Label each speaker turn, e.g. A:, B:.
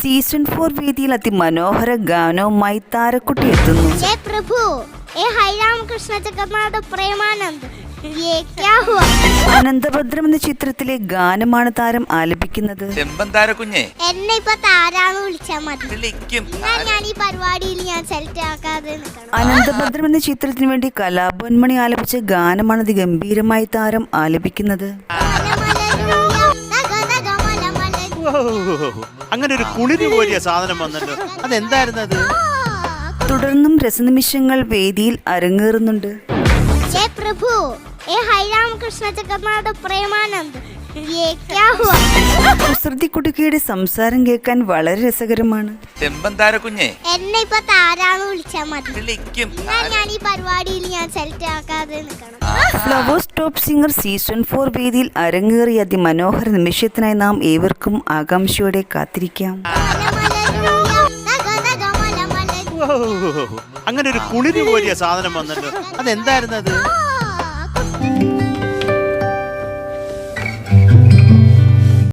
A: Season 4 വേദിയിൽ അതിമനോഹര ഗാനവുമായി താരക്കുട്ടി എത്തുന്നു.
B: जय प्रभु ए हाय राम कृष्ण जगन्नाथ प्रेमानंद ये क्या हुआ
A: അനന്തഭദ്രം എന്ന ചിത്രത്തിലെ ഗാനമാണ് താരം ആലപിക്കുന്നത്.
B: എന്നെ ഇപ്പൊ താരാന്ന് വിളിച്ചാ മതി. ഞാൻ ഈ പരിപാടിയിൽ ഞാൻ സെലക്ട് ആക്കാതെ നിൽക്കണം.
A: അനന്തഭദ്രം എന്ന ചിത്രത്തിന് വേണ്ടി കലാഭവൻമണി ആലപിച്ച ഗാനമാണ് അതിഗംഭീരമായി താരം ആലപിക്കുന്നത്.
C: അങ്ങനെ ഒരു കുളിരി പോലിയ സാധനം വന്നല്ലോ, അതെന്തായിരുന്നു അത്?
A: തുടർന്നും രസനിമിഷങ്ങൾ വേദിയിൽ അരങ്ങേറുന്നുണ്ട്.
B: जय प्रभु ए हाय राम कृष्ण जगन्नाथ प्रेमानंद ये क्या हुआ
A: കുസൃതി കുടുക്കയുടെ സംസാരം കേൾക്കാൻ വളരെ രസകരമാണ്.
B: എന്നെ ഇപ്പൊ താരാന്ന് വിളിച്ചാ മതി. ഞാൻ ഈ പരിപാടിയിൽ ഞാൻ സെലക്ട് ആക്കാതെ നിൽക്കണം.
A: ഫ്ലവേഴ്സ് ടോപ്പ് സിംഗർ സീസൺ 4 വേദിയിൽ അരങ്ങേറിയ അതിമനോഹര നിമിഷത്തിനായി നാം ഏവർക്കും ആകാംക്ഷയോടെ കാത്തിരിക്കാം.
C: അങ്ങനെ ഒരു കുളിരി പോലിയ സാധനം വന്നല്ലോ, അതെന്തായിരുന്നു അത്?